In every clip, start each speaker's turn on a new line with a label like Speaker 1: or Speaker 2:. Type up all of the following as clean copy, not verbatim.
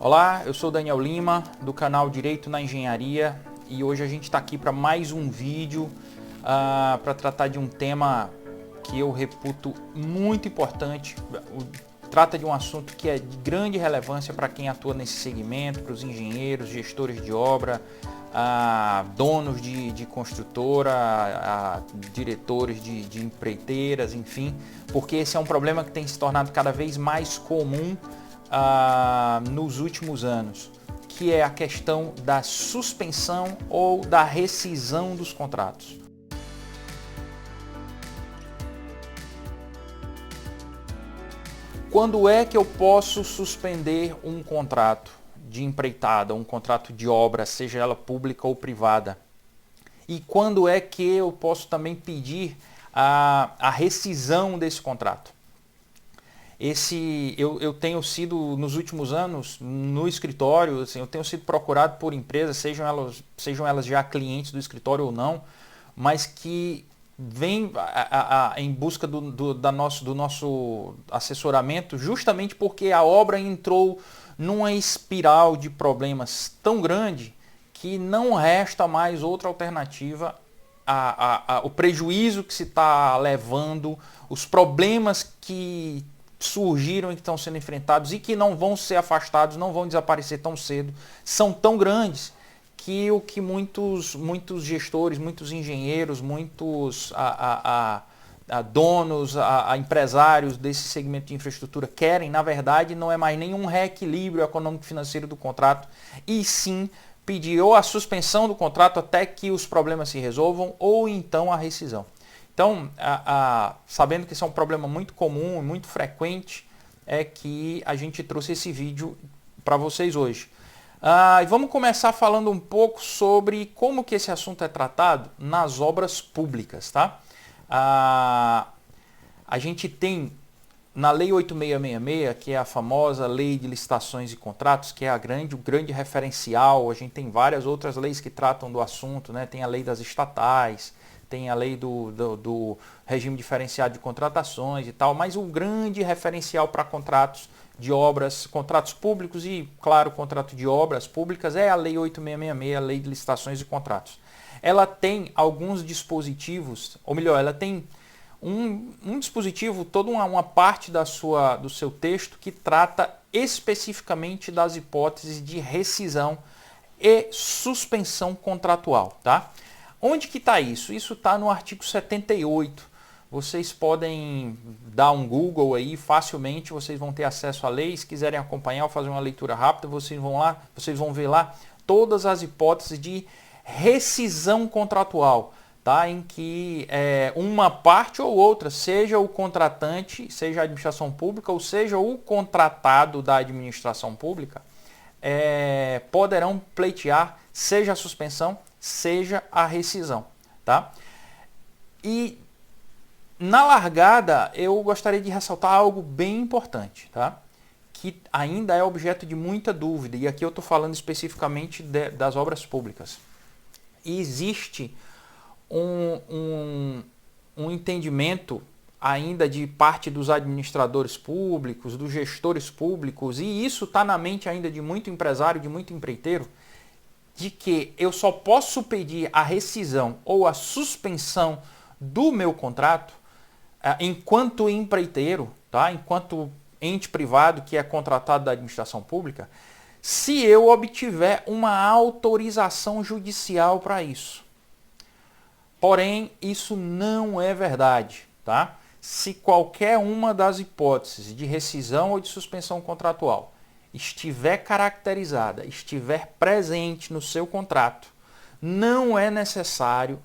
Speaker 1: Olá, eu sou Daniel Lima, do canal Direito na Engenharia, e hoje a gente está aqui para mais um vídeo para tratar de um tema que eu reputo muito importante. Trata de um assunto que é de grande relevância para quem atua nesse segmento, para os engenheiros, gestores de obra, donos de construtora, diretores de empreiteiras, enfim, porque esse é um problema que tem se tornado cada vez mais comum nos últimos anos, que é a questão da suspensão ou da rescisão dos contratos. Quando é que eu posso suspender um contrato de empreitada, um contrato de obra, seja ela pública ou privada? E quando é que eu posso também pedir a rescisão desse contrato? Eu tenho sido, nos últimos anos, no escritório, assim, eu tenho sido procurado por empresas, sejam elas já clientes do escritório ou não, mas que vêm em busca do nosso assessoramento, justamente porque a obra entrou numa espiral de problemas tão grande que não resta mais outra alternativa o prejuízo que se está levando, os problemas que surgiram e que estão sendo enfrentados e que não vão ser afastados, não vão desaparecer tão cedo, são tão grandes que o que muitos gestores, muitos engenheiros, muitos donos, empresários desse segmento de infraestrutura querem, na verdade, não é mais nenhum reequilíbrio econômico-financeiro do contrato, e sim pedir ou a suspensão do contrato até que os problemas se resolvam, ou então a rescisão. Então, sabendo que isso é um problema muito comum e muito frequente, é que a gente trouxe esse vídeo para vocês hoje. E vamos começar falando um pouco sobre como que esse assunto é tratado nas obras públicas, tá? A gente tem na Lei 8666, que é a famosa Lei de Licitações e Contratos, que é o grande referencial. A gente tem várias outras leis que tratam do assunto, né? Tem a Lei das Estatais, tem a lei do regime diferenciado de contratações e tal, mas o grande referencial para contratos de obras, contratos públicos e, claro, contrato de obras públicas é a Lei 8666, a Lei de Licitações e Contratos. Ela tem alguns dispositivos, ou melhor, ela tem um dispositivo, toda uma parte do seu texto que trata especificamente das hipóteses de rescisão e suspensão contratual, tá? Onde que está isso? Isso está no artigo 78. Vocês podem dar um Google aí, facilmente vocês vão ter acesso à lei. Se quiserem acompanhar ou fazer uma leitura rápida, vocês vão ver lá todas as hipóteses de rescisão contratual, tá? Em que uma parte ou outra, seja o contratante, seja a administração pública, ou seja o contratado da administração pública, poderão pleitear seja a suspensão, seja a rescisão, tá? E na largada eu gostaria de ressaltar algo bem importante, tá? Que ainda é objeto de muita dúvida, e aqui eu estou falando especificamente das obras públicas. E existe um entendimento ainda de parte dos administradores públicos, dos gestores públicos, e isso está na mente ainda de muito empresário, de muito empreiteiro, de que eu só posso pedir a rescisão ou a suspensão do meu contrato enquanto empreiteiro, tá? Enquanto ente privado que é contratado da administração pública, se eu obtiver uma autorização judicial para isso. Porém, isso não é verdade, tá? Se qualquer uma das hipóteses de rescisão ou de suspensão contratual estiver caracterizada, estiver presente no seu contrato, não é necessário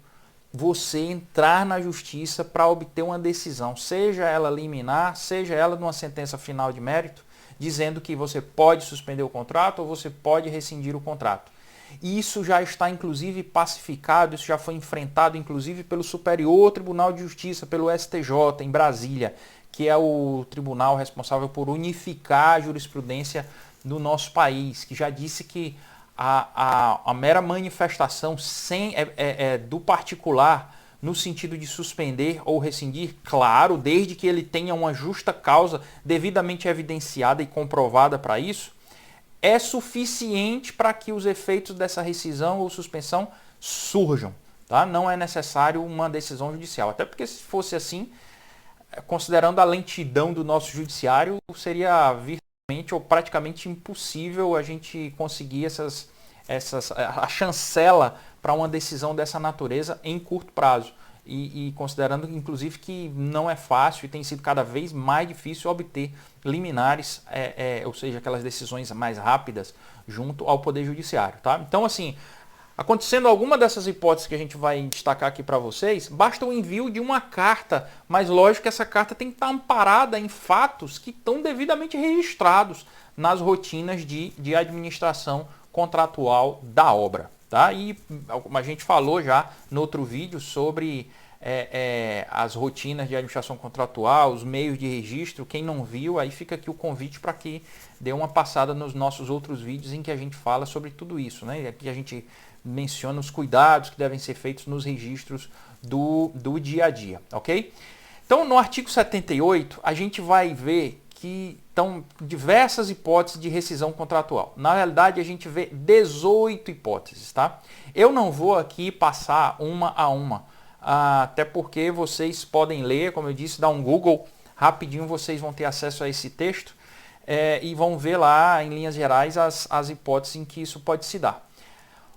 Speaker 1: você entrar na justiça para obter uma decisão, seja ela liminar, seja ela numa sentença final de mérito, dizendo que você pode suspender o contrato ou você pode rescindir o contrato. Isso já está inclusive pacificado, isso já foi enfrentado inclusive pelo Superior Tribunal de Justiça, pelo STJ em Brasília, que é o tribunal responsável por unificar a jurisprudência do nosso país, que já disse que a mera manifestação do particular no sentido de suspender ou rescindir, claro, desde que ele tenha uma justa causa devidamente evidenciada e comprovada para isso, é suficiente para que os efeitos dessa rescisão ou suspensão surjam. Tá? Não é necessário uma decisão judicial. Até porque se fosse assim, considerando a lentidão do nosso judiciário, seria virtualmente ou praticamente impossível a gente conseguir a chancela para uma decisão dessa natureza em curto prazo. E considerando, inclusive, que não é fácil e tem sido cada vez mais difícil obter liminares, ou seja, aquelas decisões mais rápidas junto ao Poder Judiciário. Tá? Então, assim, acontecendo alguma dessas hipóteses que a gente vai destacar aqui para vocês, basta o envio de uma carta, mas lógico que essa carta tem que estar amparada em fatos que estão devidamente registrados nas rotinas de administração contratual da obra. Tá? E a gente falou já no outro vídeo sobre as rotinas de administração contratual, os meios de registro. Quem não viu, aí fica aqui o convite para que dê uma passada nos nossos outros vídeos em que a gente fala sobre tudo isso. Né? Aqui a gente menciona os cuidados que devem ser feitos nos registros do dia a dia. Ok? Então, no artigo 78, a gente vai ver que estão diversas hipóteses de rescisão contratual. Na realidade, a gente vê 18 hipóteses, tá? Eu não vou aqui passar uma a uma, até porque vocês podem ler, como eu disse, dar um Google, rapidinho vocês vão ter acesso a esse texto e vão ver lá, em linhas gerais, as hipóteses em que isso pode se dar.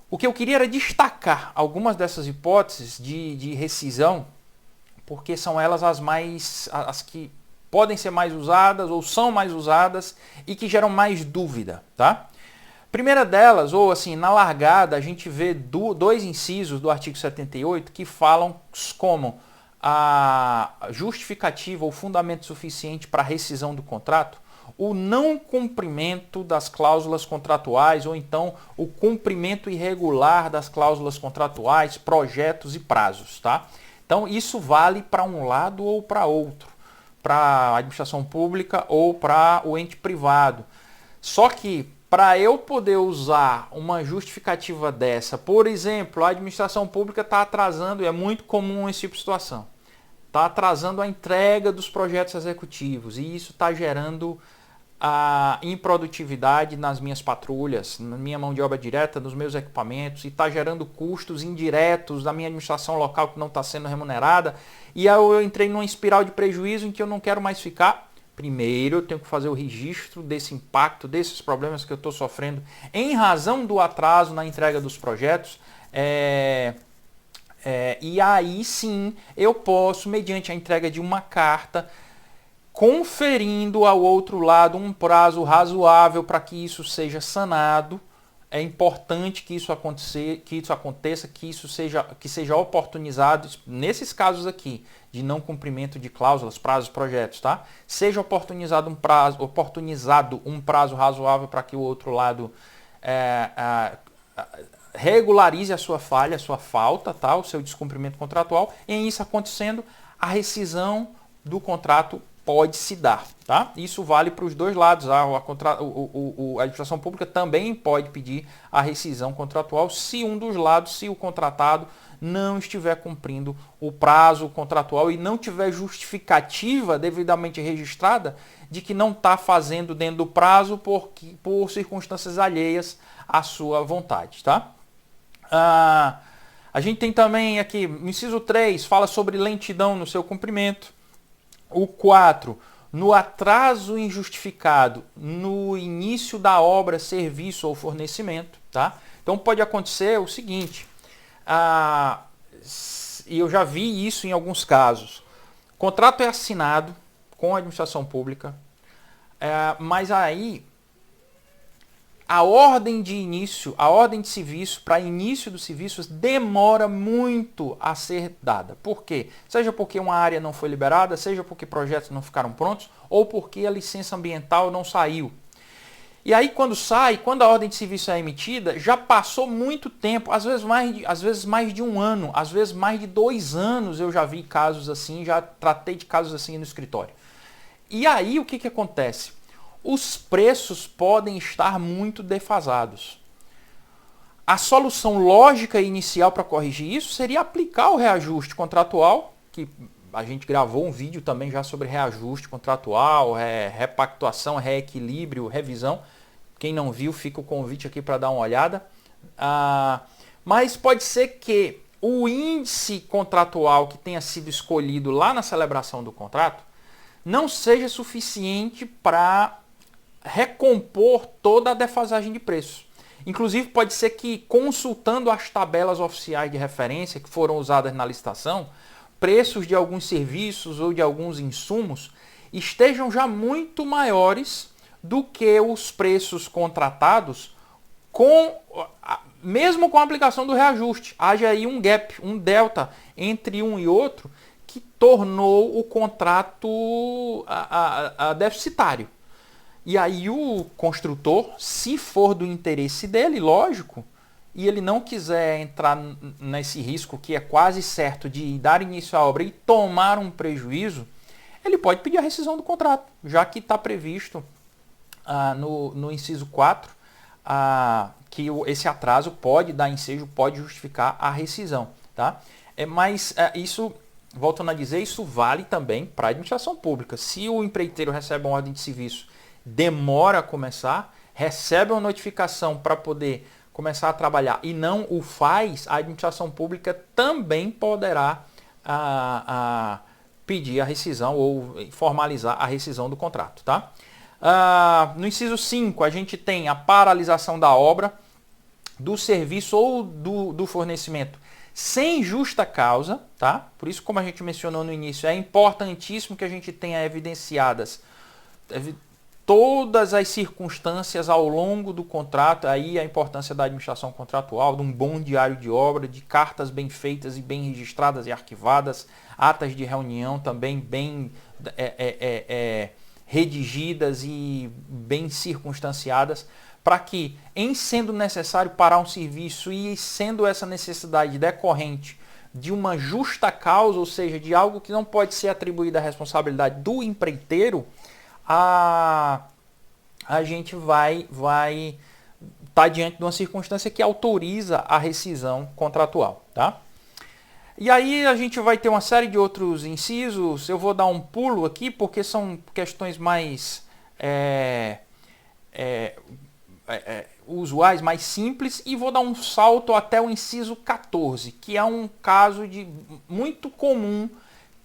Speaker 1: O que eu queria era destacar algumas dessas hipóteses de rescisão, porque são elas as que podem ser mais usadas ou são mais usadas e que geram mais dúvida, tá? Primeira delas, ou assim, na largada, a gente vê dois incisos do artigo 78 que falam como a justificativa ou fundamento suficiente para a rescisão do contrato, o não cumprimento das cláusulas contratuais ou então o cumprimento irregular das cláusulas contratuais, projetos e prazos, tá? Então isso vale para um lado ou para outro, para a administração pública ou para o ente privado. Só que para eu poder usar uma justificativa dessa, por exemplo, a administração pública está atrasando, e é muito comum esse tipo de situação, está atrasando a entrega dos projetos executivos e isso está gerando a improdutividade nas minhas patrulhas, na minha mão de obra direta, nos meus equipamentos, e está gerando custos indiretos da minha administração local que não está sendo remunerada, e eu entrei numa espiral de prejuízo em que eu não quero mais ficar. Primeiro eu tenho que fazer o registro desse impacto, desses problemas que eu estou sofrendo em razão do atraso na entrega dos projetos, e aí sim eu posso, mediante a entrega de uma carta, conferindo ao outro lado um prazo razoável para que isso seja sanado. É importante que isso aconteça, que seja oportunizado, nesses casos aqui, de não cumprimento de cláusulas, prazos, projetos, tá? Seja oportunizado um prazo razoável para que o outro lado regularize a sua falha, a sua falta, tá? O seu descumprimento contratual. E em isso acontecendo, a rescisão do contrato pode se dar, tá? Isso vale para os dois lados. A administração pública também pode pedir a rescisão contratual se um dos lados, se o contratado não estiver cumprindo o prazo contratual e não tiver justificativa devidamente registrada de que não está fazendo dentro do prazo por circunstâncias alheias à sua vontade, tá? A gente tem também aqui, o inciso 3, fala sobre lentidão no seu cumprimento. O 4, no atraso injustificado no início da obra, serviço ou fornecimento. Tá? Então pode acontecer o seguinte, e eu já vi isso em alguns casos. O contrato é assinado com a administração pública, mas aí a ordem de início, a ordem de serviço para início dos serviços demora muito a ser dada. Por quê? Seja porque uma área não foi liberada, seja porque projetos não ficaram prontos, ou porque a licença ambiental não saiu. E aí quando a ordem de serviço é emitida, já passou muito tempo, às vezes mais de um ano, às vezes mais de 2 anos eu já vi casos assim, já tratei de casos assim no escritório. E aí o que acontece? Os preços podem estar muito defasados. A solução lógica inicial para corrigir isso seria aplicar o reajuste contratual, que a gente gravou um vídeo também já sobre reajuste contratual, repactuação, reequilíbrio, revisão, Quem não viu, fica o convite aqui para dar uma olhada. Mas pode ser que o índice contratual que tenha sido escolhido lá na celebração do contrato não seja suficiente para recompor toda a defasagem de preço. Inclusive, pode ser que, consultando as tabelas oficiais de referência que foram usadas na licitação, preços de alguns serviços ou de alguns insumos estejam já muito maiores do que os preços contratados, mesmo com a aplicação do reajuste. Haja aí um gap, um delta entre um e outro, que tornou o contrato deficitário. E aí o construtor, se for do interesse dele, lógico, e ele não quiser entrar nesse risco que é quase certo de dar início à obra e tomar um prejuízo, ele pode pedir a rescisão do contrato, já que está previsto no inciso 4 que esse atraso pode dar ensejo, pode justificar a rescisão. Tá? Mas isso, voltando a dizer, isso vale também para a administração pública. Se o empreiteiro recebe uma ordem de serviço, demora a começar, recebe uma notificação para poder começar a trabalhar e não o faz, a administração pública também poderá pedir a rescisão ou formalizar a rescisão do contrato. Tá? No inciso 5, a gente tem a paralisação da obra, do serviço ou do fornecimento sem justa causa. Tá? Por isso, como a gente mencionou no início, é importantíssimo que a gente tenha evidenciadas todas as circunstâncias ao longo do contrato, aí a importância da administração contratual, de um bom diário de obra, de cartas bem feitas e bem registradas e arquivadas, atas de reunião também bem redigidas e bem circunstanciadas, para que, em sendo necessário parar um serviço e sendo essa necessidade decorrente de uma justa causa, ou seja, de algo que não pode ser atribuída à responsabilidade do empreiteiro, a gente vai estar diante de uma circunstância que autoriza a rescisão contratual. Tá? E aí a gente vai ter uma série de outros incisos. Eu vou dar um pulo aqui porque são questões mais usuais, mais simples, e vou dar um salto até o inciso 14, que é um caso muito comum,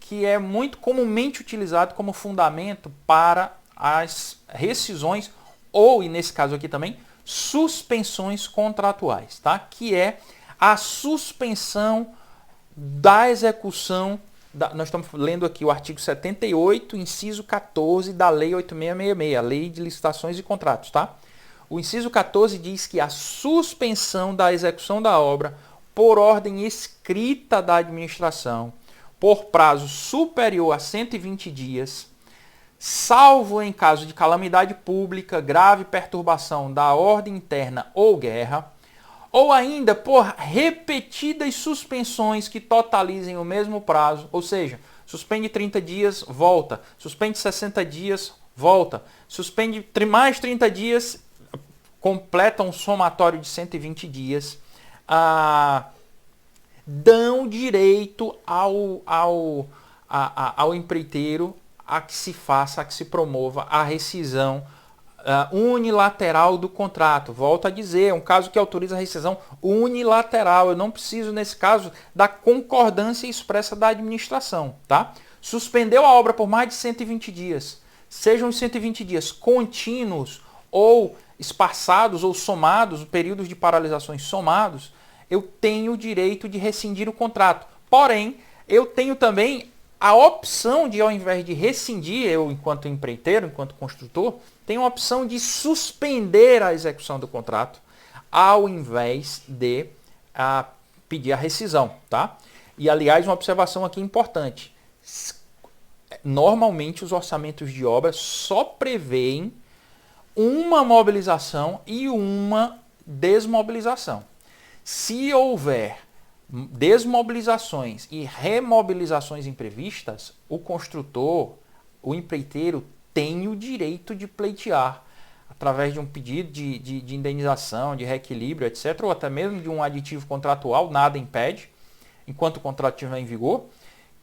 Speaker 1: que é muito comumente utilizado como fundamento para as rescisões ou, e nesse caso aqui também, suspensões contratuais, tá? Que é a suspensão da execução, nós estamos lendo aqui o artigo 78, inciso 14 da Lei 8666, a Lei de Licitações e Contratos. Tá? O inciso 14 diz que a suspensão da execução da obra por ordem escrita da administração, por prazo superior a 120 dias, salvo em caso de calamidade pública, grave perturbação da ordem interna ou guerra, ou ainda por repetidas suspensões que totalizem o mesmo prazo, ou seja, suspende 30 dias, volta, suspende 60 dias, volta, suspende mais 30 dias, completa um somatório de 120 dias, dão direito ao empreiteiro a que se faça, a que se promova a rescisão unilateral do contrato. Volto a dizer, é um caso que autoriza a rescisão unilateral. Eu não preciso, nesse caso, da concordância expressa da administração. Tá? Suspendeu a obra por mais de 120 dias. Sejam os 120 dias contínuos ou espaçados ou somados, períodos de paralisações somados, eu tenho o direito de rescindir o contrato. Porém, eu tenho também a opção de, ao invés de rescindir, eu enquanto empreiteiro, enquanto construtor, tenho a opção de suspender a execução do contrato, ao invés de pedir a rescisão. Tá? E, aliás, uma observação aqui importante. Normalmente, os orçamentos de obra só prevêem uma mobilização e uma desmobilização. Se houver desmobilizações e remobilizações imprevistas, o construtor, o empreiteiro, tem o direito de pleitear através de um pedido de indenização, de reequilíbrio, etc., ou até mesmo de um aditivo contratual, nada impede, enquanto o contrato estiver em vigor,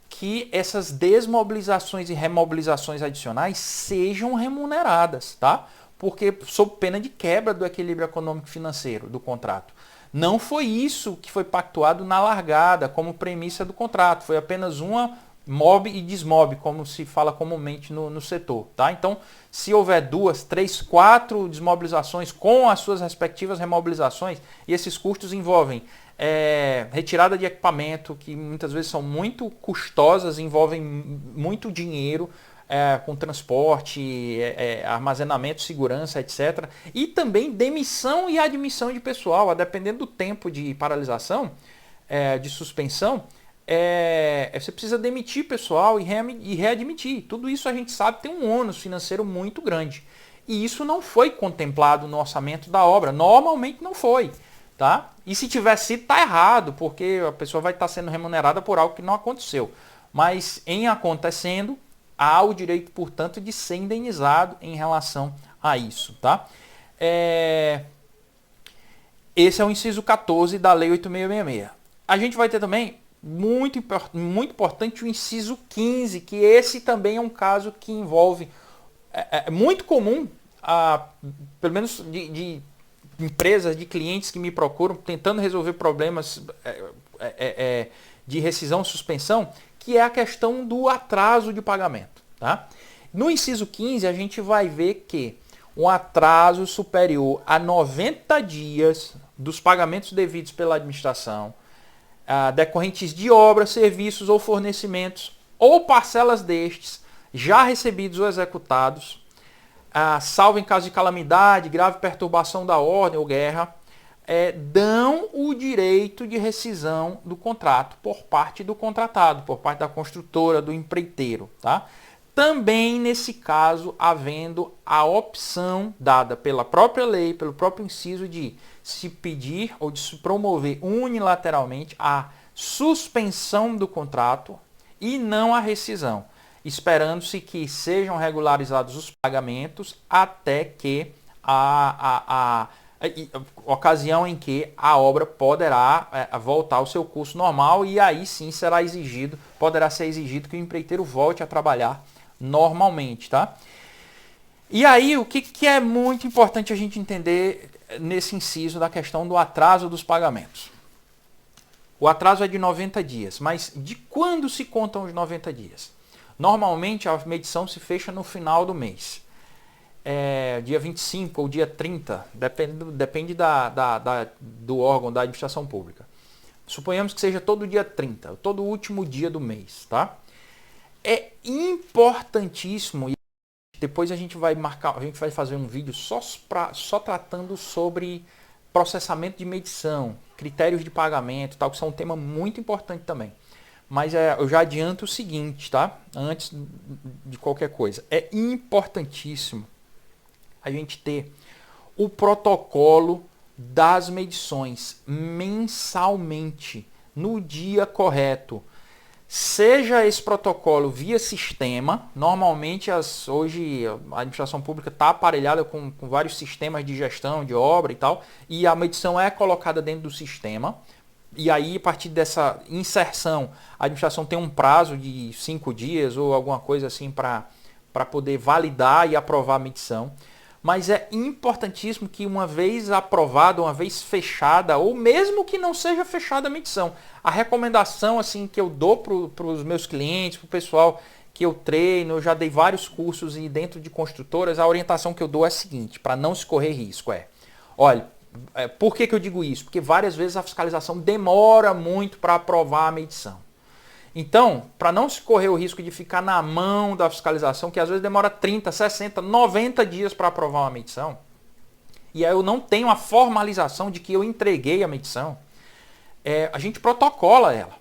Speaker 1: que essas desmobilizações e remobilizações adicionais sejam remuneradas, tá? porque sob pena de quebra do equilíbrio econômico financeiro do contrato. Não foi isso que foi pactuado na largada como premissa do contrato, foi apenas uma mob e desmob, como se fala comumente no setor. Tá? Então, se houver 2, 3, 4 desmobilizações com as suas respectivas remobilizações, e esses custos envolvem retirada de equipamento, que muitas vezes são muito custosas, envolvem muito dinheiro, com transporte, armazenamento, segurança, etc. E também demissão e admissão de pessoal, a dependendo do tempo de paralisação, de suspensão, você precisa demitir pessoal e readmitir. Tudo isso a gente sabe tem um ônus financeiro muito grande. E isso não foi contemplado no orçamento da obra. Normalmente não foi. Tá? E se tiver sido, está errado, porque a pessoa vai estar sendo remunerada por algo que não aconteceu. Mas em acontecendo, há o direito, portanto, de ser indenizado em relação a isso. Tá? Esse é o inciso 14 da Lei 8.666. A gente vai ter também, muito importante, o inciso 15, que esse também é um caso que envolve, muito comum, pelo menos de empresas, de clientes que me procuram tentando resolver problemas de rescisão, suspensão, que é a questão do atraso de pagamento. Tá? No inciso 15, a gente vai ver que um atraso superior a 90 dias dos pagamentos devidos pela administração, decorrentes de obras, serviços ou fornecimentos, ou parcelas destes, já recebidos ou executados, salvo em caso de calamidade, grave perturbação da ordem ou guerra, dão o direito de rescisão do contrato por parte do contratado, por parte da construtora, do empreiteiro. Tá? Também, nesse caso, havendo a opção dada pela própria lei, pelo próprio inciso de se pedir ou de se promover unilateralmente a suspensão do contrato e não a rescisão, esperando-se que sejam regularizados os pagamentos até que a ocasião em que a obra poderá voltar ao seu curso normal, e aí sim poderá ser exigido que o empreiteiro volte a trabalhar normalmente. Tá? E aí o que é muito importante a gente entender nesse inciso da questão do atraso dos pagamentos? O atraso é de 90 dias, mas de quando se contam os 90 dias? Normalmente a medição se fecha no final do mês. Dia 25 ou dia 30, depende do órgão, da administração pública. Suponhamos que seja todo dia 30, todo último dia do mês. Tá? É importantíssimo, e depois a gente vai fazer um vídeo só tratando sobre processamento de medição, critérios de pagamento, tal, que são um tema muito importante também. Mas eu já adianto o seguinte, tá? Antes de qualquer coisa. É importantíssimo a gente ter o protocolo das medições mensalmente, no dia correto. Seja esse protocolo via sistema, normalmente hoje a administração pública está aparelhada com vários sistemas de gestão de obra e tal, e a medição é colocada dentro do sistema. E aí, a partir dessa inserção, a administração tem um prazo de 5 dias ou alguma coisa assim para poder validar e aprovar a medição. Mas é importantíssimo que, uma vez aprovada, uma vez fechada, ou mesmo que não seja fechada a medição, a recomendação assim que eu dou para os meus clientes, para o pessoal que eu treino, eu já dei vários cursos e dentro de construtoras, a orientação que eu dou é a seguinte, para não se correr risco, olha, por que eu digo isso? Porque várias vezes a fiscalização demora muito para aprovar a medição. Então, para não se correr o risco de ficar na mão da fiscalização, que às vezes demora 30, 60, 90 dias para aprovar uma medição, e aí eu não tenho a formalização de que eu entreguei a medição, a gente protocola ela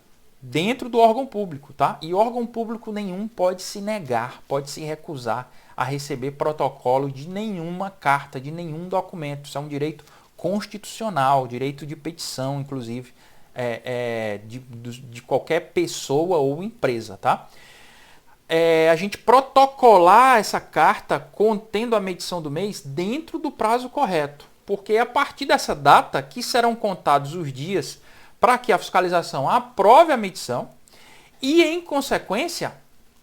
Speaker 1: dentro do órgão público. Tá? E órgão público nenhum pode se negar, pode se recusar a receber protocolo de nenhuma carta, de nenhum documento. Isso é um direito constitucional, direito de petição, inclusive, de qualquer pessoa ou empresa. Tá? A gente protocolar essa carta contendo a medição do mês dentro do prazo correto, porque é a partir dessa data que serão contados os dias para que a fiscalização aprove a medição e, em consequência,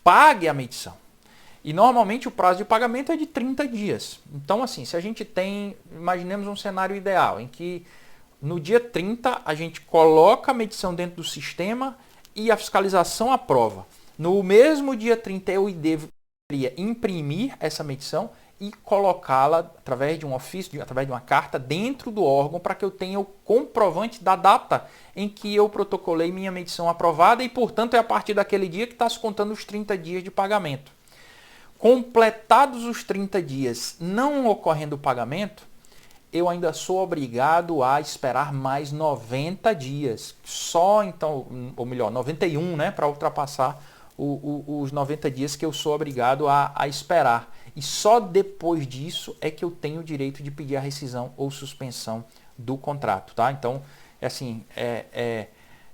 Speaker 1: pague a medição. E normalmente o prazo de pagamento é de 30 dias. Então, assim, se a gente tem, imaginemos um cenário ideal, em que no dia 30 a gente coloca a medição dentro do sistema e a fiscalização aprova. No mesmo dia 30 eu deveria imprimir essa medição e colocá-la através de um ofício, através de uma carta dentro do órgão para que eu tenha o comprovante da data em que eu protocolei minha medição aprovada e, portanto, é a partir daquele dia que está se contando os 30 dias de pagamento. Completados os 30 dias, não ocorrendo o pagamento, eu ainda sou obrigado a esperar mais 90 dias. Só então, ou melhor, 91, né, para ultrapassar os 90 dias que eu sou obrigado a esperar. E só depois disso é que eu tenho o direito de pedir a rescisão ou suspensão do contrato, tá? Então, assim,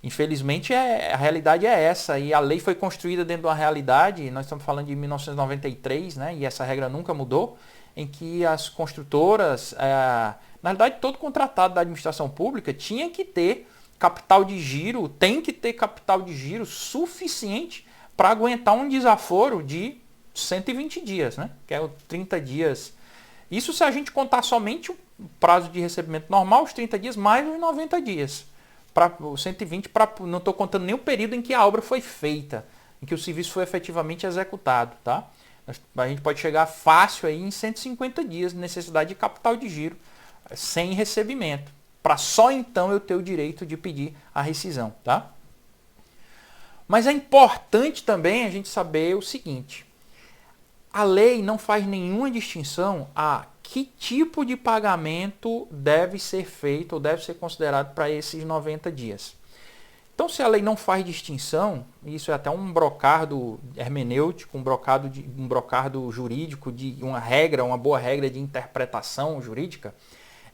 Speaker 1: infelizmente a realidade é essa, e a lei foi construída dentro de uma realidade, nós estamos falando de 1993, né, e essa regra nunca mudou, em que as construtoras, na verdade todo contratado da administração pública tinha que ter capital de giro, tem que ter capital de giro suficiente para aguentar um desaforo de 120 dias, né, que é 30 dias. Isso se a gente contar somente o prazo de recebimento normal, os 30 dias, mais os 90 dias. Para o 120, não estou contando nem o período em que a obra foi feita, em que o serviço foi efetivamente executado. Tá? A gente pode chegar fácil aí em 150 dias de necessidade de capital de giro, sem recebimento, para só então eu ter o direito de pedir a rescisão. Tá? Mas é importante também a gente saber o seguinte, a lei não faz nenhuma distinção a que tipo de pagamento deve ser feito ou deve ser considerado para esses 90 dias. Então, se a lei não faz distinção, isso é até um brocardo hermenêutico, um brocardo jurídico, de uma regra, uma boa regra de interpretação jurídica,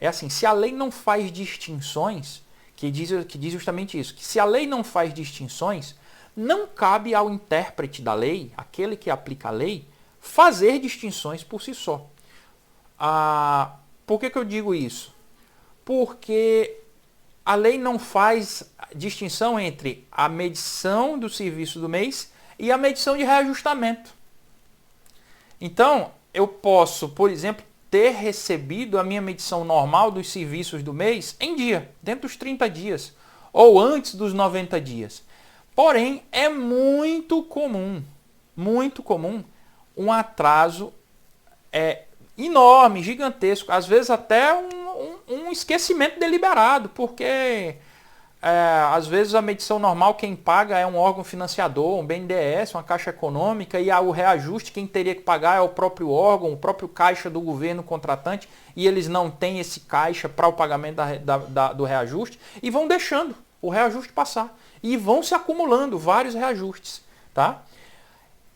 Speaker 1: é assim, se a lei não faz distinções, que diz justamente isso, que se a lei não faz distinções, não cabe ao intérprete da lei, aquele que aplica a lei, fazer distinções por si só. Por que eu digo isso? Porque a lei não faz distinção entre a medição do serviço do mês e a medição de reajustamento. Então, eu posso, por exemplo, ter recebido a minha medição normal dos serviços do mês em dia, dentro dos 30 dias, ou antes dos 90 dias. Porém, é muito comum um atraso enorme, gigantesco, às vezes até um esquecimento deliberado, porque às vezes a medição normal quem paga é um órgão financiador, um BNDES, uma caixa econômica, e o reajuste quem teria que pagar é o próprio órgão, o próprio caixa do governo contratante, e eles não têm esse caixa para o pagamento do reajuste, e vão deixando o reajuste passar, e vão se acumulando vários reajustes, tá?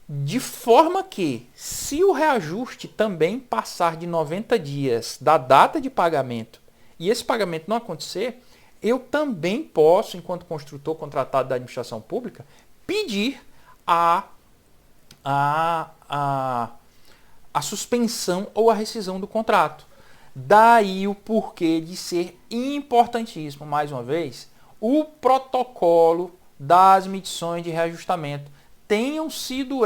Speaker 1: De forma que, se o reajuste também passar de 90 dias da data de pagamento e esse pagamento não acontecer, eu também posso, enquanto construtor contratado da administração pública, pedir a suspensão ou a rescisão do contrato. Daí o porquê de ser importantíssimo, mais uma vez, o protocolo das medições de reajustamento. Tenham sido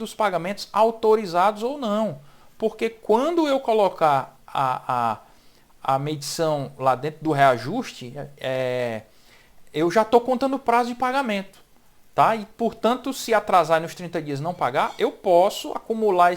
Speaker 1: os pagamentos autorizados ou não. Porque quando eu colocar a medição lá dentro do reajuste, eu já estou contando o prazo de pagamento. Tá? E, portanto, se atrasar nos 30 dias e não pagar, eu posso acumular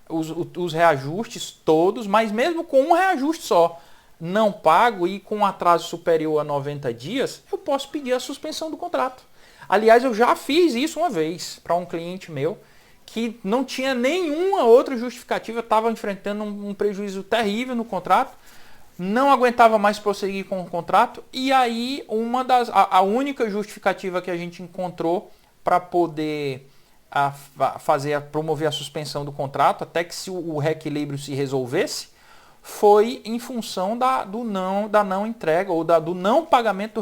Speaker 1: os reajustes todos, mas mesmo com um reajuste só, não pago e com um atraso superior a 90 dias, eu posso pedir a suspensão do contrato. Aliás, eu já fiz isso uma vez para um cliente meu que não tinha nenhuma outra justificativa, estava enfrentando um prejuízo terrível no contrato, não aguentava mais prosseguir com o contrato, e aí a única justificativa que a gente encontrou para poder promover a suspensão do contrato, até que o reequilíbrio se resolvesse, foi em função da não entrega ou do não pagamento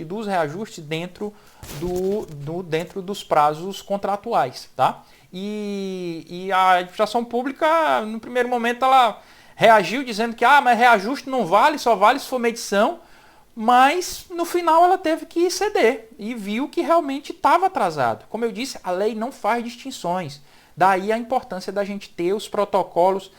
Speaker 1: dos reajustes dentro dos prazos contratuais. Tá? E a administração pública, no primeiro momento, ela reagiu dizendo que mas reajuste não vale, só vale se for medição, mas no final ela teve que ceder e viu que realmente estava atrasado. Como eu disse, a lei não faz distinções. Daí a importância da gente ter os protocolos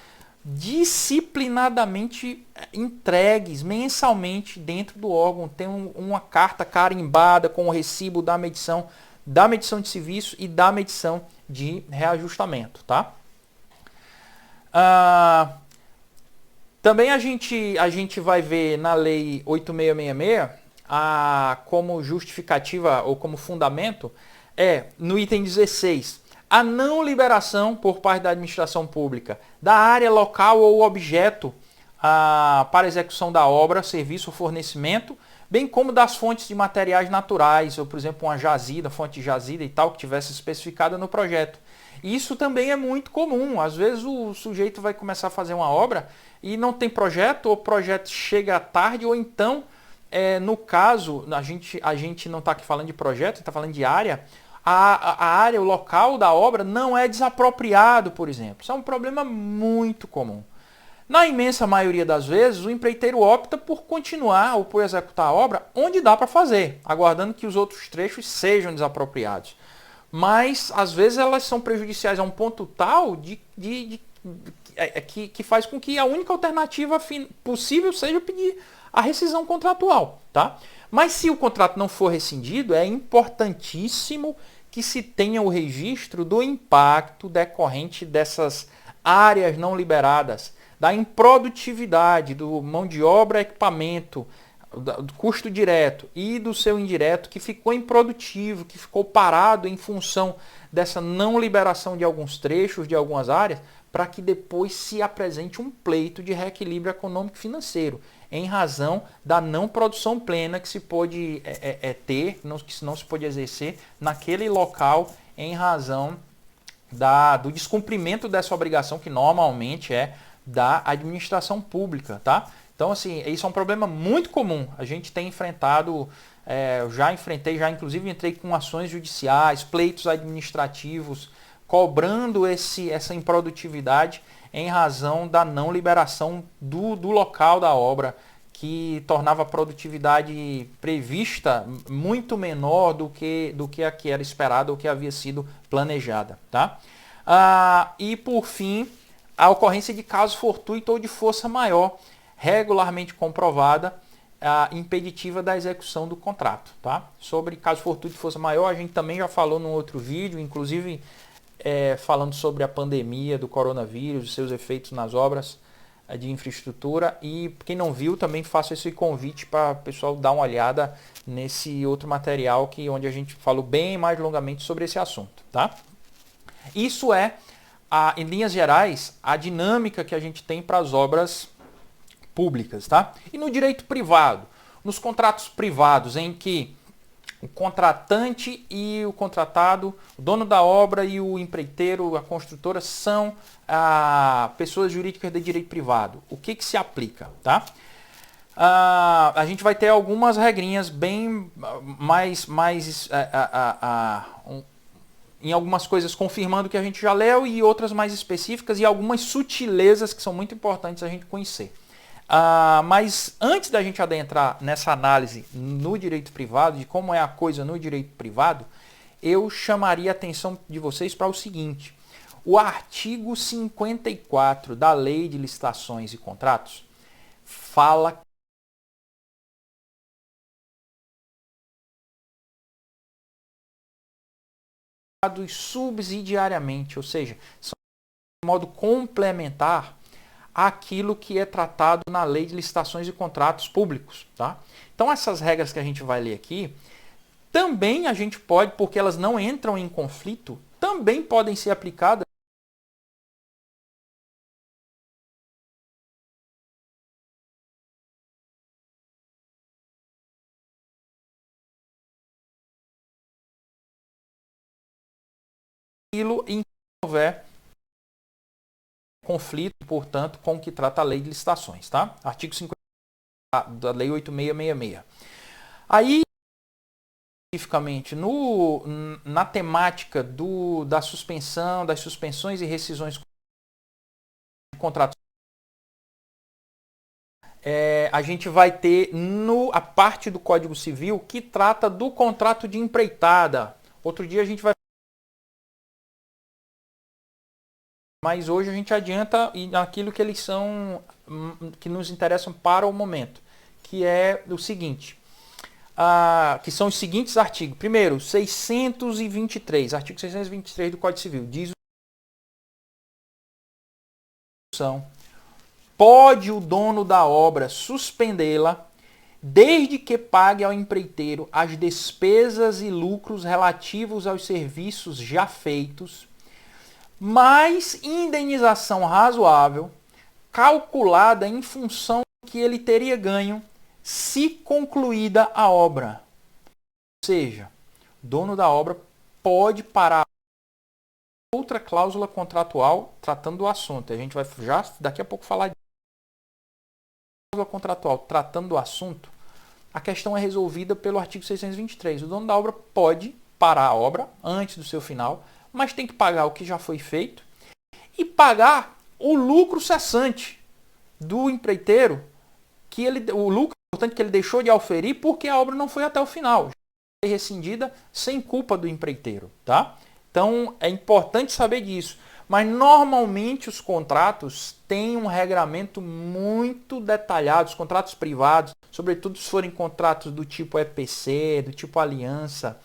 Speaker 1: disciplinadamente entregues mensalmente dentro do órgão. Tem uma carta carimbada com o recibo da medição de serviço e da medição de reajustamento, tá? Também a gente vai ver na Lei 8666 como justificativa ou como fundamento no item 16, a não liberação por parte da administração pública da área local ou objeto para execução da obra, serviço ou fornecimento, bem como das fontes de materiais naturais, ou por exemplo uma jazida, fonte de jazida e tal, que tivesse especificada no projeto. Isso também é muito comum. Às vezes o sujeito vai começar a fazer uma obra e não tem projeto, ou o projeto chega tarde, ou então, no caso, a gente não está aqui falando de projeto, está falando de área, a área, o local da obra não é desapropriado, por exemplo. Isso é um problema muito comum. Na imensa maioria das vezes, o empreiteiro opta por continuar ou por executar a obra onde dá para fazer, aguardando que os outros trechos sejam desapropriados. Mas, às vezes, elas são prejudiciais a um ponto tal que faz com que a única alternativa possível seja pedir a rescisão contratual, tá? Mas se o contrato não for rescindido, é importantíssimo que se tenha o registro do impacto decorrente dessas áreas não liberadas, da improdutividade, do mão de obra, equipamento, do custo direto e do seu indireto que ficou improdutivo, que ficou parado em função dessa não liberação de alguns trechos, de algumas áreas, para que depois se apresente um pleito de reequilíbrio econômico e financeiro, em razão da não produção plena que se pôde ter, que não se pôde exercer naquele local em razão do descumprimento dessa obrigação que normalmente é da administração pública, tá? Então, assim, isso é um problema muito comum. A gente tem enfrentado, já inclusive entrei com ações judiciais, pleitos administrativos, cobrando essa improdutividade em razão da não liberação do local da obra, que tornava a produtividade prevista muito menor do que a que era esperada ou que havia sido planejada, tá? E, por fim, a ocorrência de caso fortuito ou de força maior, regularmente comprovada, impeditiva da execução do contrato, tá? Sobre caso fortuito e força maior, a gente também já falou num outro vídeo, inclusive falando sobre a pandemia do coronavírus, os seus efeitos nas obras de infraestrutura. E quem não viu, também faço esse convite para o pessoal dar uma olhada nesse outro material onde a gente falou bem mais longamente sobre esse assunto, tá? Isso em linhas gerais, a dinâmica que a gente tem para as obras públicas, tá? E no direito privado, nos contratos privados em que o contratante e o contratado, o dono da obra e o empreiteiro, a construtora, são pessoas jurídicas de direito privado. O que se aplica, tá? A gente vai ter algumas regrinhas bem em algumas coisas confirmando o que a gente já leu e outras mais específicas e algumas sutilezas que são muito importantes a gente conhecer. Mas antes da gente adentrar nessa análise no direito privado, de como é a coisa no direito privado, eu chamaria a atenção de vocês para o seguinte: o artigo 54 da Lei de Licitações e Contratos fala subsidiariamente, ou seja, são de modo complementar aquilo que é tratado na Lei de Licitações e Contratos Públicos, tá? Então essas regras que a gente vai ler aqui, também a gente pode, porque elas não entram em conflito, também podem ser aplicadas em que houver conflito, portanto, com o que trata a Lei de Licitações, tá? Artigo 50 da Lei 8666. Aí, especificamente, na temática da suspensão, das suspensões e rescisões de contratos, a gente vai ter a parte do Código Civil que trata do contrato de empreitada. Outro dia a gente vai mas hoje a gente adianta naquilo que eles são, que nos interessam para o momento, que é o seguinte, que são os seguintes artigos. Primeiro, 623, artigo 623 do Código Civil, diz pode o dono da obra suspendê-la desde que pague ao empreiteiro as despesas e lucros relativos aos serviços já feitos, mais indenização razoável, calculada em função do que ele teria ganho se concluída a obra. Ou seja, o dono da obra pode parar outra cláusula contratual tratando do assunto. A gente vai já daqui a pouco falar de cláusula contratual tratando do assunto. A questão é resolvida pelo artigo 623. O dono da obra pode parar a obra antes do seu final, mas tem que pagar o que já foi feito e pagar o lucro cessante do empreiteiro, o lucro importante que ele deixou de auferir porque a obra não foi até o final, foi rescindida sem culpa do empreiteiro, tá? Então é importante saber disso. Mas normalmente os contratos têm um regramento muito detalhado, os contratos privados, sobretudo se forem contratos do tipo EPC, do tipo aliança,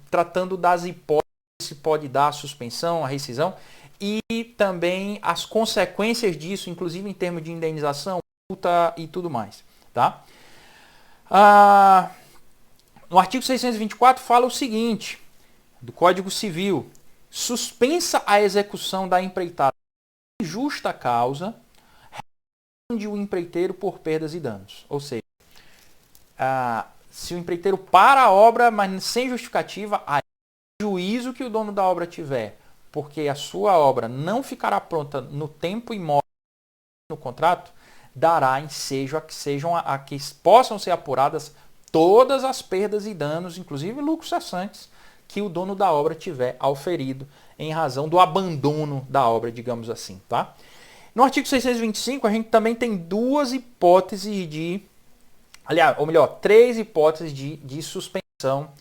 Speaker 1: tratando das hipóteses se pode dar a suspensão, a rescisão, e também as consequências disso, inclusive em termos de indenização, multa e tudo mais. Tá? No artigo 624 fala o seguinte, do Código Civil, suspensa a execução da empreitada em justa causa, responde o empreiteiro por perdas e danos. Ou seja, se o empreiteiro para a obra, mas sem justificativa, aí o juízo que o dono da obra tiver, porque a sua obra não ficará pronta no tempo e modo no contrato, dará ensejo a que possam ser apuradas todas as perdas e danos, inclusive lucros cessantes, que o dono da obra tiver auferido em razão do abandono da obra, digamos assim. Tá? No artigo 625, a gente também tem duas hipóteses de... Aliás, ou melhor, três hipóteses de suspensão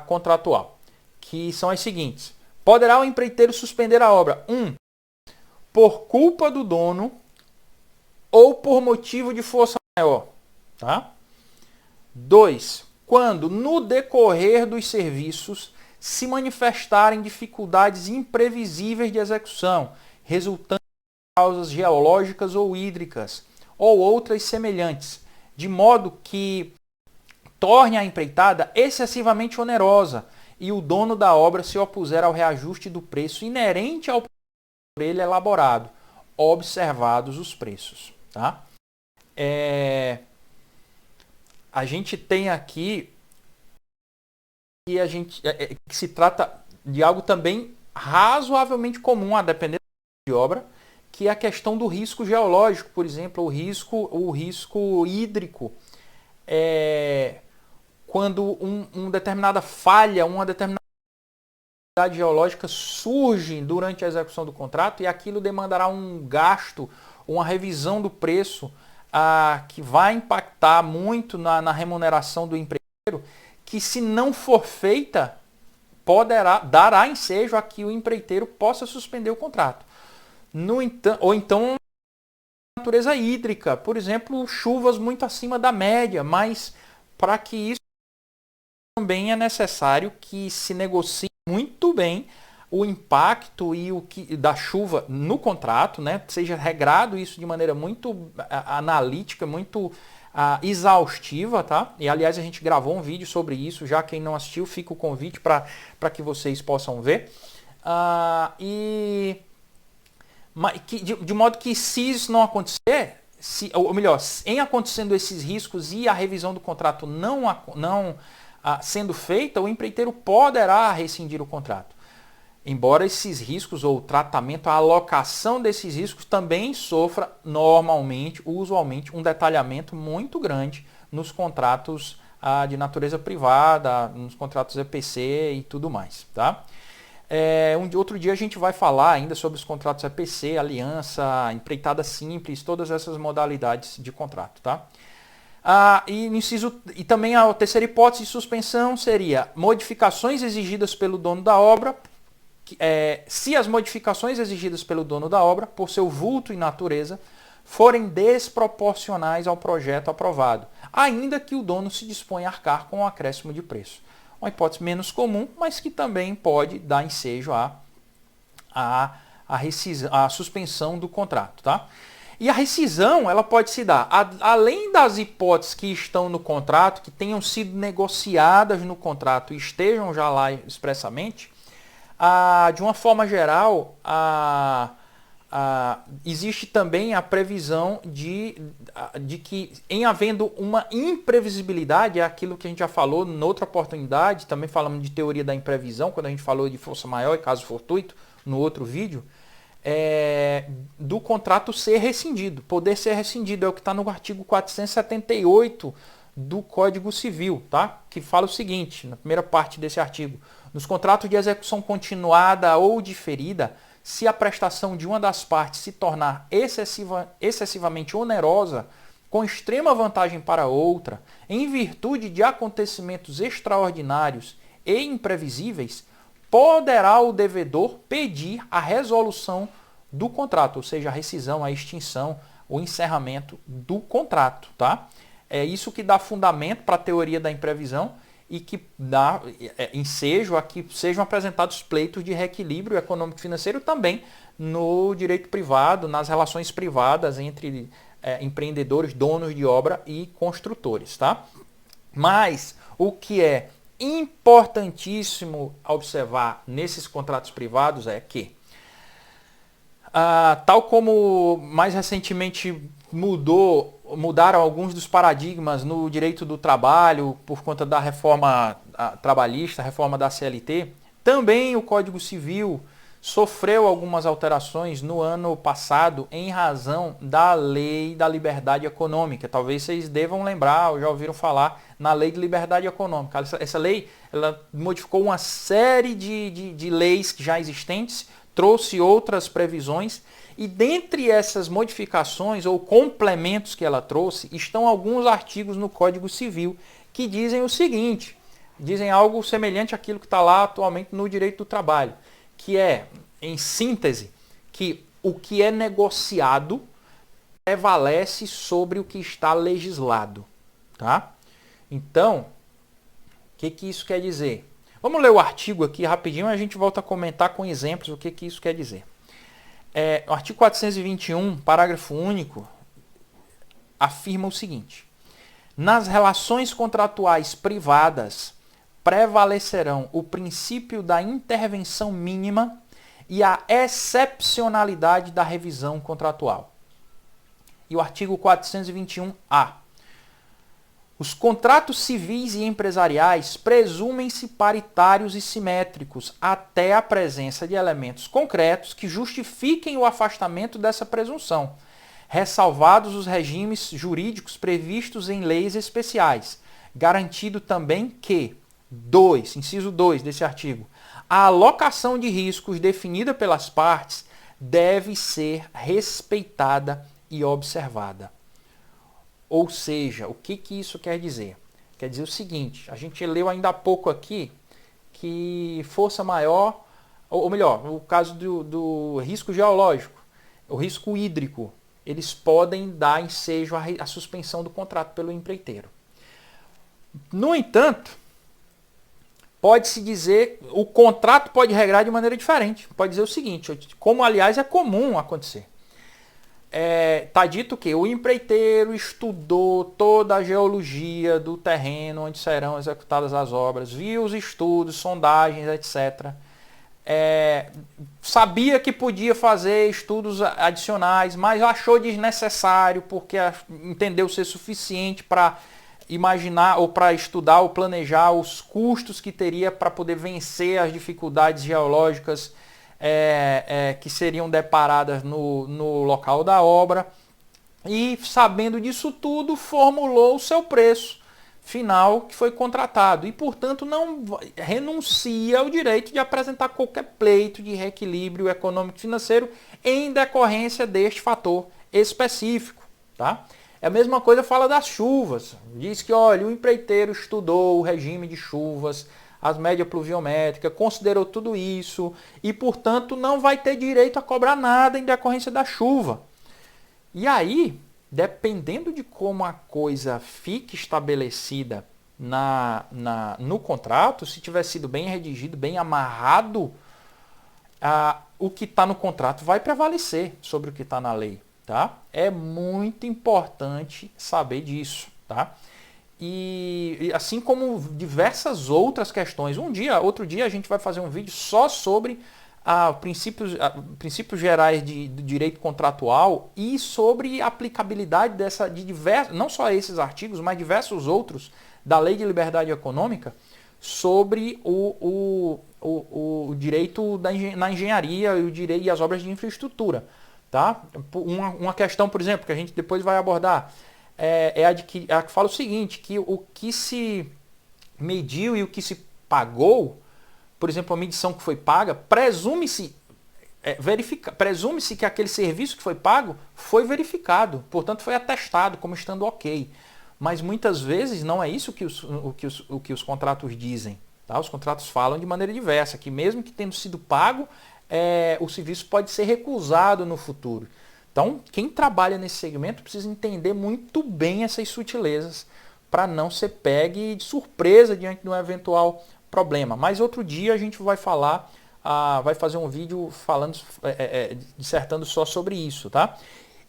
Speaker 1: contratual, que são as seguintes. Poderá o empreiteiro suspender a obra. 1. Por culpa do dono ou por motivo de força maior. Tá? 2. Quando, no decorrer dos serviços, se manifestarem dificuldades imprevisíveis de execução, resultantes de causas geológicas ou hídricas, ou outras semelhantes, de modo que torne a empreitada excessivamente onerosa e o dono da obra se opuser ao reajuste do preço inerente ao por ele elaborado, observados os preços. Tá? A gente tem aqui que se trata de algo também razoavelmente comum, a depender de obra, que é a questão do risco geológico, por exemplo, o risco hídrico. Quando uma determinada falha, uma determinada atividade geológica surge durante a execução do contrato e aquilo demandará um gasto, uma revisão do preço que vai impactar muito na remuneração do empreiteiro, que se não for feita, dará ensejo a que o empreiteiro possa suspender o contrato. Ou então, natureza hídrica, por exemplo, chuvas muito acima da média, mas para que isso também é necessário que se negocie muito bem o impacto da chuva no contrato, né? Seja regrado isso de maneira muito analítica, muito exaustiva, tá? E aliás a gente gravou um vídeo sobre isso, já quem não assistiu, fica o convite para que vocês possam ver. De modo que se isso não acontecer, ou melhor, em acontecendo esses riscos e a revisão do contrato não sendo feita, o empreiteiro poderá rescindir o contrato. Embora esses riscos ou o tratamento, a alocação desses riscos também sofra usualmente, um detalhamento muito grande nos contratos de natureza privada, nos contratos EPC e tudo mais. Tá? Outro dia a gente vai falar ainda sobre os contratos EPC, aliança, empreitada simples, todas essas modalidades de contrato. Tá? E também a terceira hipótese de suspensão seria modificações exigidas pelo dono da obra se as modificações exigidas pelo dono da obra, por seu vulto e natureza, forem desproporcionais ao projeto aprovado, ainda que o dono se disponha a arcar com um acréscimo de preço. Uma hipótese menos comum, mas que também pode dar ensejo à suspensão do contrato. Tá? E a rescisão ela pode se dar, além das hipóteses que estão no contrato, que tenham sido negociadas no contrato e estejam já lá expressamente, de uma forma geral, existe também a previsão de que, em havendo uma imprevisibilidade, é aquilo que a gente já falou em outra oportunidade, também falamos de teoria da imprevisão, quando a gente falou de força maior e caso fortuito, no outro vídeo, do contrato ser rescindido, poder ser rescindido, é o que está no artigo 478 do Código Civil, tá? Que fala o seguinte, na primeira parte desse artigo: nos contratos de execução continuada ou diferida, se a prestação de uma das partes se tornar excessivamente onerosa, com extrema vantagem para outra, em virtude de acontecimentos extraordinários e imprevisíveis, poderá o devedor pedir a resolução do contrato, ou seja, a rescisão, a extinção, o encerramento do contrato. Tá? É isso que dá fundamento para a teoria da imprevisão e que dá ensejo a que sejam apresentados pleitos de reequilíbrio econômico-financeiro também no direito privado, nas relações privadas entre empreendedores, donos de obra e construtores. Tá? Mas o que é importantíssimo observar nesses contratos privados é que, tal como mais recentemente mudaram alguns dos paradigmas no direito do trabalho por conta da reforma trabalhista, reforma da CLT, também o Código Civil sofreu algumas alterações no ano passado em razão da Lei da Liberdade Econômica. Talvez vocês devam lembrar ou já ouviram falar na Lei de Liberdade Econômica. Essa lei ela modificou uma série de leis já existentes, trouxe outras previsões e dentre essas modificações ou complementos que ela trouxe estão alguns artigos no Código Civil que dizem o seguinte, dizem algo semelhante àquilo que está lá atualmente no direito do trabalho, que é, em síntese, que o que é negociado prevalece sobre o que está legislado. Tá? Então, o que isso quer dizer? Vamos ler o artigo aqui rapidinho e a gente volta a comentar com exemplos o que isso quer dizer. O artigo 421, parágrafo único, afirma o seguinte: nas relações contratuais privadas prevalecerão o princípio da intervenção mínima e a excepcionalidade da revisão contratual. E o artigo 421-A. Os contratos civis e empresariais presumem-se paritários e simétricos até a presença de elementos concretos que justifiquem o afastamento dessa presunção, ressalvados os regimes jurídicos previstos em leis especiais, garantido também que, inciso 2 desse artigo, a alocação de riscos definida pelas partes deve ser respeitada e observada. Ou seja, o que isso quer dizer? Quer dizer o seguinte, a gente leu ainda há pouco aqui que força maior, ou melhor, o caso do risco geológico, o risco hídrico, eles podem dar ensejo à suspensão do contrato pelo empreiteiro. No entanto, pode-se dizer, o contrato pode regrar de maneira diferente. Pode dizer o seguinte, como aliás é comum acontecer. Está dito que o empreiteiro estudou toda a geologia do terreno onde serão executadas as obras, viu os estudos, sondagens, etc. Sabia que podia fazer estudos adicionais, mas achou desnecessário porque entendeu ser suficiente para imaginar ou para estudar ou planejar os custos que teria para poder vencer as dificuldades geológicas que seriam deparadas no local da obra e, sabendo disso tudo, formulou o seu preço final que foi contratado e, portanto, não renuncia ao direito de apresentar qualquer pleito de reequilíbrio econômico-financeiro em decorrência deste fator específico. Tá? A mesma coisa fala das chuvas. Diz que, olha, o empreiteiro estudou o regime de chuvas, as médias pluviométricas, considerou tudo isso e, portanto, não vai ter direito a cobrar nada em decorrência da chuva. E aí, dependendo de como a coisa fique estabelecida no contrato, se tiver sido bem redigido, bem amarrado, o que está no contrato vai prevalecer sobre o que está na lei. Tá? É muito importante saber disso. Tá? E assim como diversas outras questões. Outro dia a gente vai fazer um vídeo só sobre princípios gerais de direito contratual e sobre a aplicabilidade de diversos, não só esses artigos, mas diversos outros da Lei de Liberdade Econômica sobre o direito na engenharia e as obras de infraestrutura. Tá? Uma questão, por exemplo, que a gente depois vai abordar, é a que fala o seguinte, que o que se mediu e o que se pagou, por exemplo, a medição que foi paga, presume-se que aquele serviço que foi pago foi verificado, portanto foi atestado como estando ok. Mas muitas vezes não é isso que os contratos dizem. Tá? Os contratos falam de maneira diversa, que mesmo que tendo sido pago, o serviço pode ser recusado no futuro. Então, quem trabalha nesse segmento precisa entender muito bem essas sutilezas para não ser pegue de surpresa diante de um eventual problema. Mas outro dia a gente vai falar, vai fazer um vídeo falando, dissertando só sobre isso, tá?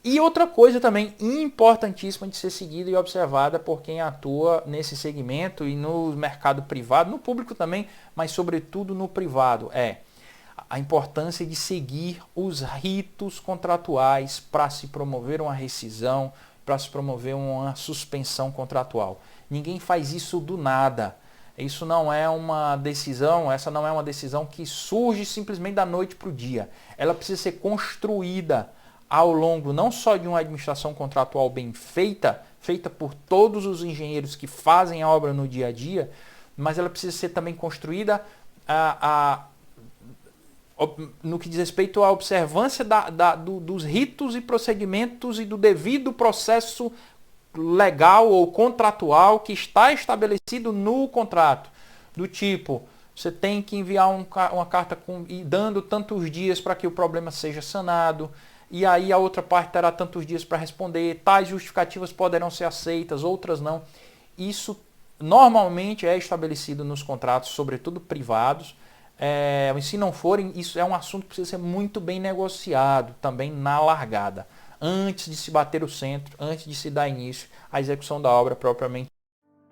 Speaker 1: E outra coisa também importantíssima de ser seguida e observada por quem atua nesse segmento e no mercado privado, no público também, mas sobretudo no privado, a importância de seguir os ritos contratuais para se promover uma rescisão, para se promover uma suspensão contratual. Ninguém faz isso do nada. Isso não é uma decisão, essa não é uma decisão que surge simplesmente da noite para o dia. Ela precisa ser construída ao longo não só de uma administração contratual bem feita, feita por todos os engenheiros que fazem a obra no dia a dia, mas ela precisa ser também construída no que diz respeito à observância dos ritos e procedimentos e do devido processo legal ou contratual que está estabelecido no contrato. Do tipo, você tem que enviar uma carta dando tantos dias para que o problema seja sanado, e aí a outra parte terá tantos dias para responder, tais justificativas poderão ser aceitas, outras não. Isso normalmente é estabelecido nos contratos, sobretudo privados. Se não forem, isso é um assunto que precisa ser muito bem negociado também na largada, antes de se bater o centro, antes de se dar início à execução da obra propriamente.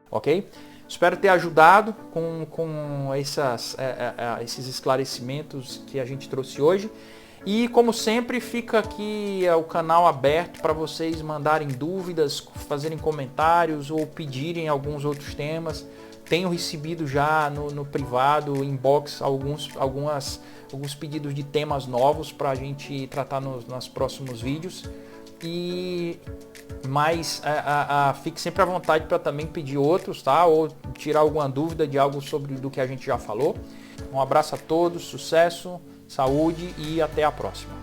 Speaker 1: Ok? Espero ter ajudado com esses esclarecimentos que a gente trouxe hoje. E como sempre, fica aqui o canal aberto para vocês mandarem dúvidas, fazerem comentários ou pedirem alguns outros temas. Tenho recebido já no privado, inbox, alguns pedidos de temas novos para a gente tratar nos próximos vídeos. Mas fique sempre à vontade para também pedir outros, tá? Ou tirar alguma dúvida de algo do que a gente já falou. Um abraço a todos, sucesso, saúde e até a próxima.